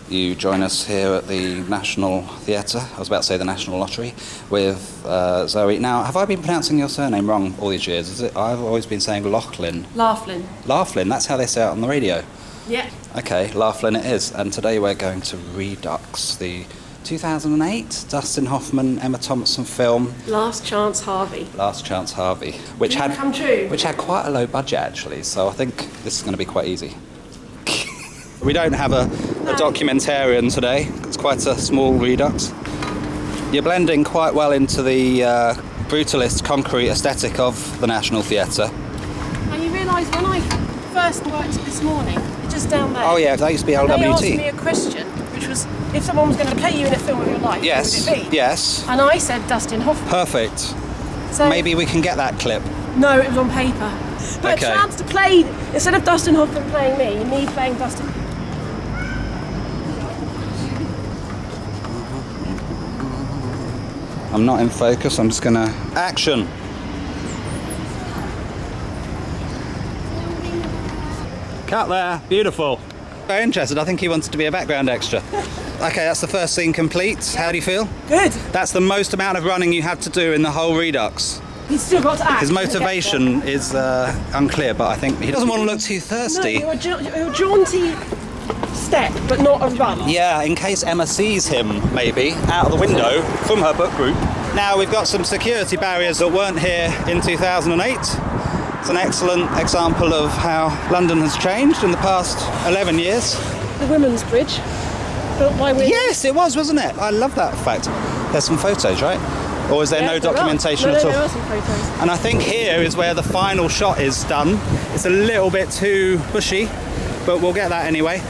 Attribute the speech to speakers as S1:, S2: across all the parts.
S1: you join us here at the National Theatre, I was about to say the National Lottery, with Zoe. Now, have I been pronouncing your surname wrong all these years? Is it? I've always been saying Laughlin.
S2: Laughlin.
S1: Laughlin, that's how they say it on the radio.
S2: Yeah.
S1: Okay, Laughlin it is. And today we're going to Redux, the 2008 Dustin Hoffman, Emma Thompson film.
S2: Last Chance Harvey.
S1: Last Chance Harvey, which had
S2: come true.
S1: Which had quite a low budget actually. So I think this is going to be quite easy. We don't have a documentarian today. It's quite a small Redux. You're blending quite well into the brutalist concrete aesthetic of the National Theatre.
S2: And you realise when I first worked this morning, just down there.
S1: Oh yeah, that used to be LWT.
S2: They asked me a question, which was, if someone was going to play you in a film of your life,
S1: yes,
S2: who would it be?
S1: Yes.
S2: And I said Dustin Hoffman.
S1: Perfect.
S2: So
S1: maybe we can get that clip.
S2: No, it was on paper. But
S1: okay.
S2: A chance to play, instead of Dustin Hoffman playing me playing Dustin.
S1: I'm not in focus, I'm just gonna... Action! Cut there, beautiful. Very interested, I think he wanted to be a background extra. Okay, that's the first scene complete. How do you feel?
S2: Good.
S1: That's the most amount of running you had to do in the whole Redux.
S2: He's still got to act.
S1: His motivation is unclear, but I think he doesn't want to look too thirsty.
S2: No, you're a jaunty step, but not a run.
S1: Yeah, in case Emma sees him, maybe, out of the window from her book group. Now, we've got some security barriers that weren't here in 2008. It's an excellent example of how London has changed in the past 11 years.
S2: The Women's Bridge, built by women.
S1: Yes, it was, wasn't it? I love that fact. There's some photos, right? Or is there no documentation at all?
S2: There are some photos.
S1: And I think here is where the final shot is done. It's a little bit too bushy, but we'll get that anyway.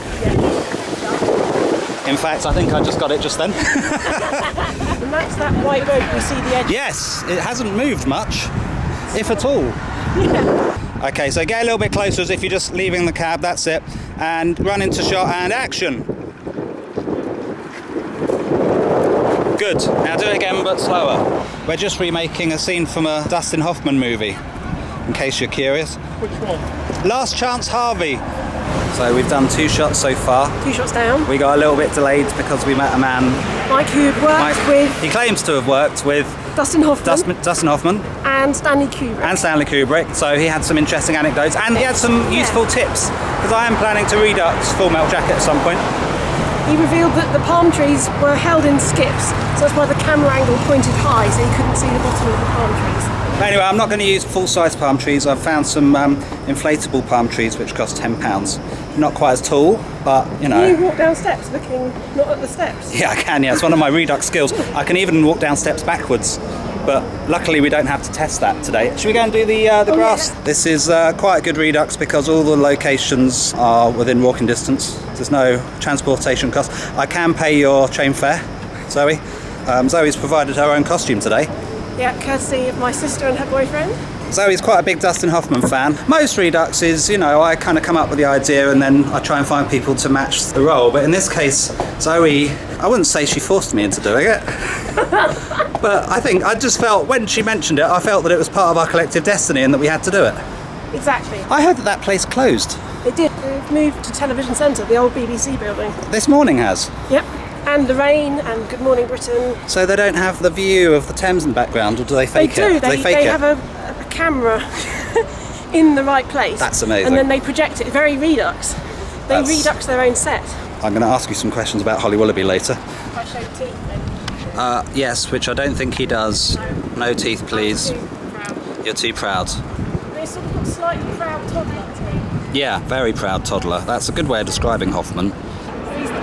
S1: In fact, I think I just got it just then.
S2: And that's that white road, we see the edge.
S1: Yes, it hasn't moved much, if at all. Yeah. Okay, so get a little bit closer as if you're just leaving the cab, that's it. And run into shot and action. Good, now do it again but slower. We're just remaking a scene from a Dustin Hoffman movie, in case you're curious.
S2: Which one?
S1: Last Chance Harvey. So we've done 2 shots so far.
S2: 2 shots down.
S1: We got a little bit delayed because we met a man.
S2: Mike, who had worked with...
S1: He claims to have worked with...
S2: Dustin Hoffman.
S1: Dustin Hoffman.
S2: And Stanley Kubrick. So
S1: he had some interesting anecdotes and he had some useful tips. Because I am planning to Redux Full Metal Jacket at some point.
S2: He revealed that the palm trees were held in skips. So that's why the camera angle pointed high so you couldn't see the bottom of the palm trees.
S1: Anyway, I'm not going to use full-size palm trees. I've found some inflatable palm trees which cost £10. Not quite as tall, but you know.
S2: Can you walk down steps looking not at the steps?
S1: Yeah, I can, yeah. It's one of my Redux skills. I can even walk down steps backwards. But luckily we don't have to test that today. Should we go and do the grass? Yeah. This is quite a good Redux because all the locations are within walking distance. There's no transportation cost. I can pay your train fare, Zoe. Zoe's provided her own costume today.
S2: Yeah, courtesy of my sister and her boyfriend.
S1: Zoe's quite a big Dustin Hoffman fan. Most Reduxes, you know, I kind of come up with the idea and then I try and find people to match the role. But in this case, Zoe, I wouldn't say she forced me into doing it. But I just felt, when she mentioned it, I felt that it was part of our collective destiny and that we had to do it.
S2: Exactly.
S1: I heard that place closed.
S2: It did. They've moved to Television Centre, the old BBC building.
S1: This morning has?
S2: Yep. And Lorraine and Good Morning Britain.
S1: So they don't have the view of the Thames in the background, or do they fake it?
S2: They do. They have a camera in the right place.
S1: That's amazing.
S2: And then they project it. Very Redux. They Redux their own set.
S1: I'm going to ask you some questions about Holly Willoughby later.
S2: If I show teeth, then.
S1: Yes, which I don't think he does. No teeth, please. You're too proud.
S2: They sort of got slightly proud toddler to me.
S1: Yeah, very proud toddler. That's a good way of describing Hoffman.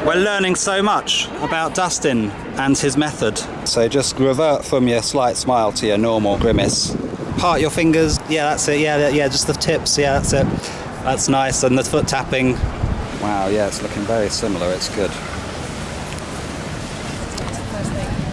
S1: We're learning so much about Dustin and his method. So just revert from your slight smile to your normal grimace. Part your fingers. Yeah, that's it. Yeah, just the tips. Yeah, that's it. That's nice. And the foot tapping. Wow, yeah, it's looking very similar. It's good.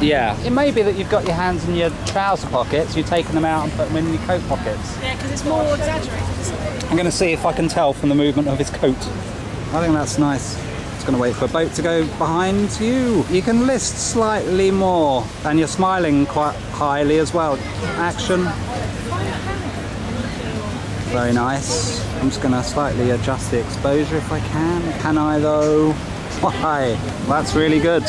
S1: Yeah, it may be that you've got your hands in your trouser pockets, you've taken them out and put them in your coat pockets.
S2: Yeah, because it's more exaggerated, isn't it?
S1: I'm going to see if I can tell from the movement of his coat. I think that's nice. Just going to wait for a boat to go behind you. You can list slightly more, and you're smiling quite highly as well. Action. Very nice. I'm just going to slightly adjust the exposure if I can. Can I though? why. That's really good.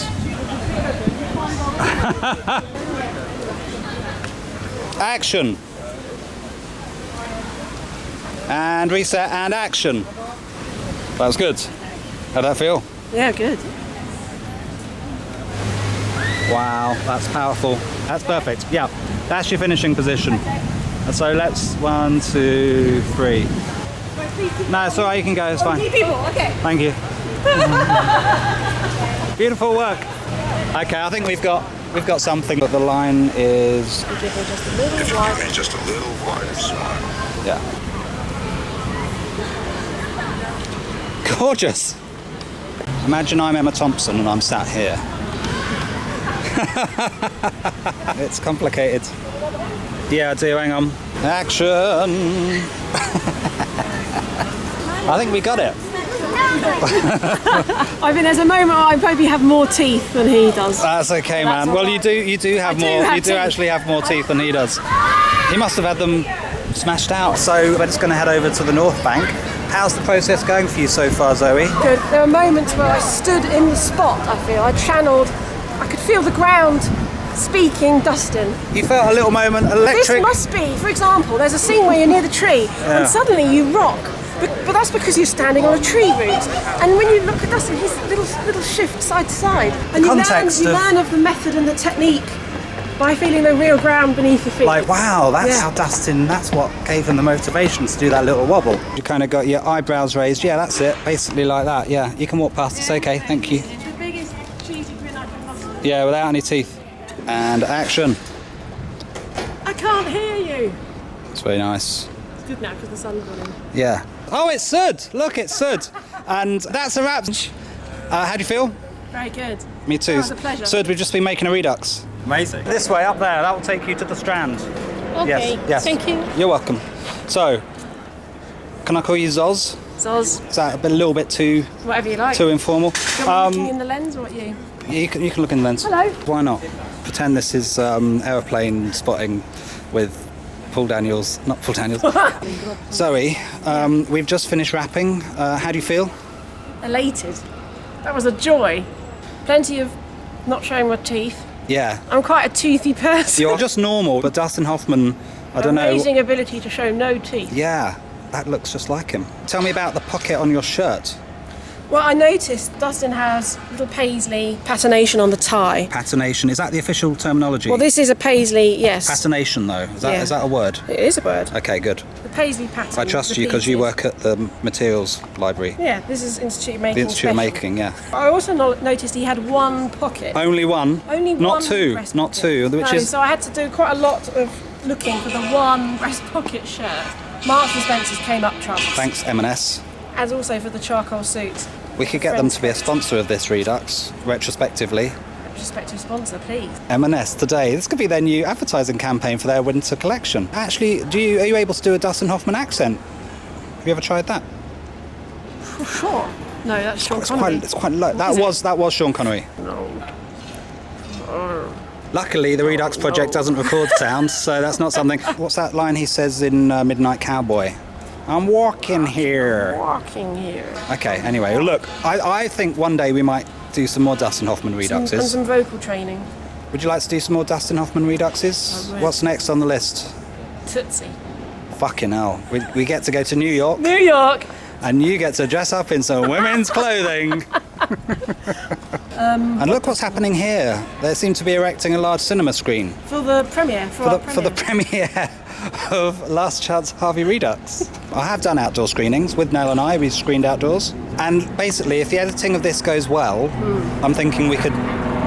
S1: Action. And reset and action. That was good. How'd that feel?
S2: Yeah, good.
S1: Wow, that's powerful. That's perfect. Yeah, that's your finishing position. And so let's 1, 2, 3. No, it's all right. You can go. It's fine.
S2: People, okay.
S1: Thank you. Beautiful work. Okay, I think we've got something. But the line is.
S3: Give me just a little wider smile.
S1: Yeah. Gorgeous. Imagine I'm Emma Thompson and I'm sat here. It's complicated. Yeah, I do. Hang on. Action. I think we got it.
S2: I think there's a moment where I maybe have more teeth than he does.
S1: That's okay, man. Well, you do have more. You do actually have more teeth than he does. He must have had them smashed out. So we're just going to head over to the North Bank. How's the process going for you so far, Zoe?
S2: Good. There were moments where I stood in the spot, I feel. I could feel the ground speaking Dustin.
S1: You felt a little moment electric.
S2: This must be, for example, there's a scene where you're near the tree and suddenly you rock. But that's because you're standing on a tree root. And when you look at Dustin, he's little shift side to side. And you learn of the method and the technique by feeling the real ground beneath your feet.
S1: Like, wow, that's how Dustin, that's what gave him the motivation to do that little wobble. You kind of got your eyebrows raised. Yeah, that's it. Basically like that. Yeah, you can walk past. It's okay. Thank you.
S2: It's the biggest cheesy grin I can possibly.
S1: Yeah, without any teeth. And action.
S2: I can't hear you.
S1: It's very nice.
S2: It's good now because the sun's gone in.
S1: Yeah. Oh, it's Sud. Look, it's Sud. And that's a wrap. How do you feel?
S2: Very good.
S1: Me too.
S2: Oh, it was a pleasure.
S1: Sud, we've just been making a Redux. Amazing. This way, up there. That will take you to the Strand.
S2: Okay.
S1: Yes.
S2: Thank you.
S1: You're welcome. So, can I call you Zoz?
S2: Zoz.
S1: Is that a little bit too
S2: Whatever you like.
S1: too informal?
S2: Do you want me looking in the lens or what you?
S1: You can look in the lens.
S2: Hello.
S1: Why not? Pretend this is aeroplane spotting with Paul Daniels. Not Paul Daniels. Zoe, we've just finished wrapping. How do you feel?
S2: Elated. That was a joy. Plenty of not showing my teeth.
S1: Yeah.
S2: I'm quite a toothy person.
S1: You're just normal, but Dustin Hoffman, I don't know.
S2: Amazing ability to show no teeth.
S1: Yeah, that looks just like him. Tell me about the pocket on your shirt.
S2: Well, I noticed Dustin has little paisley patination on the tie.
S1: Patination, is that the official terminology?
S2: Well, this is a paisley, yes.
S1: Patination, though, is that a word?
S2: It is a word.
S1: Okay, good.
S2: The paisley pattern.
S1: I trust you because you work at the materials library.
S2: Yeah, this is Institute of Making.
S1: The Institute of
S2: Special.
S1: Making, yeah.
S2: I also noticed he had one pocket.
S1: Only one?
S2: Only
S1: not
S2: one
S1: two.
S2: breast
S1: Not
S2: pocket.
S1: two, which
S2: no,
S1: is...
S2: so I had to do quite a lot of looking for the one breast pocket shirt. Marks and Spencer's came up trumps.
S1: Thanks, M&S.
S2: As also for the charcoal suits.
S1: We could get them to be a sponsor of this Redux, retrospectively.
S2: Prospective sponsor, please.
S1: M&S today. This could be their new advertising campaign for their winter collection. Actually, are you able to do a Dustin Hoffman accent? Have you ever tried that?
S2: Sure. No, that's Sean Connery.
S1: It's quite low. That was Sean Connery.
S2: No.
S1: Luckily, the Redux project doesn't record sound, so that's not something. What's that line he says in Midnight Cowboy? I'm walking here.
S2: Walking here.
S1: Okay, anyway, look, I think one day we might do some more Dustin Hoffman Reduxes.
S2: And some vocal training.
S1: Would you like to do some more Dustin Hoffman Reduxes?
S2: I would.
S1: What's next on the list?
S2: Tootsie.
S1: Fucking hell. We get to go to New York.
S2: New York!
S1: And you get to dress up in some women's clothing. And look what's happening here. They seem to be erecting a large cinema screen.
S2: For the premiere.
S1: For the premiere of Last Chance Harvey Redux. I have done outdoor screenings with Nell and I. We screened outdoors. And basically, if the editing of this goes well, I'm thinking we could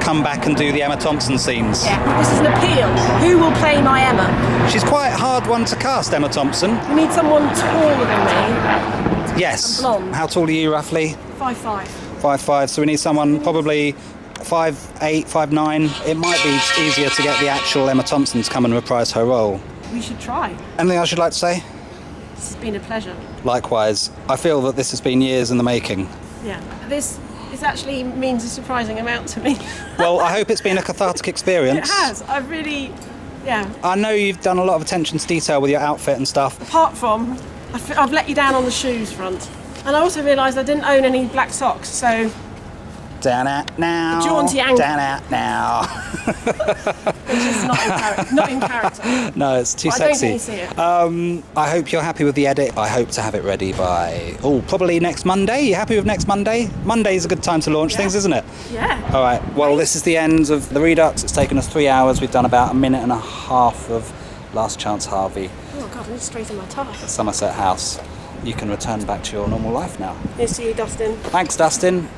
S1: come back and do the Emma Thompson scenes.
S2: Yeah, this is an appeal. Who will play my Emma?
S1: She's quite a hard one to cast, Emma Thompson.
S2: We need someone taller than me.
S1: Yes.
S2: Blonde.
S1: How tall are you, roughly?
S2: 5'5".
S1: 5'5", so we need someone probably 5'8", 5'9". It might be easier to get the actual Emma Thompson to come and reprise her role.
S2: We should try.
S1: Anything else you'd like to say?
S2: This has been a pleasure.
S1: Likewise. I feel that this has been years in the making.
S2: Yeah. This actually means a surprising amount to me.
S1: Well, I hope it's been a cathartic experience.
S2: It has. I've really, yeah.
S1: I know you've done a lot of attention to detail with your outfit and stuff.
S2: Apart from, I've let you down on the shoes front. And I also realised I didn't own any black socks, so
S1: Down out now.
S2: A jaunty angle.
S1: Down out now.
S2: Which is not in character.
S1: No, it's too
S2: I
S1: sexy.
S2: don't think you see it.
S1: I hope you're happy with the edit. I hope to have it ready by, probably next Monday. You happy with next Monday? Monday's a good time to launch things, isn't it?
S2: Yeah.
S1: All right. Well, this is the end of the Redux. It's taken us 3 hours. We've done about a minute and a half of Last Chance Harvey
S2: Oh God, I need to straighten my tie.
S1: at Somerset House. You can return back to your normal life now.
S2: Here's to you, Dustin.
S1: Thanks, Dustin.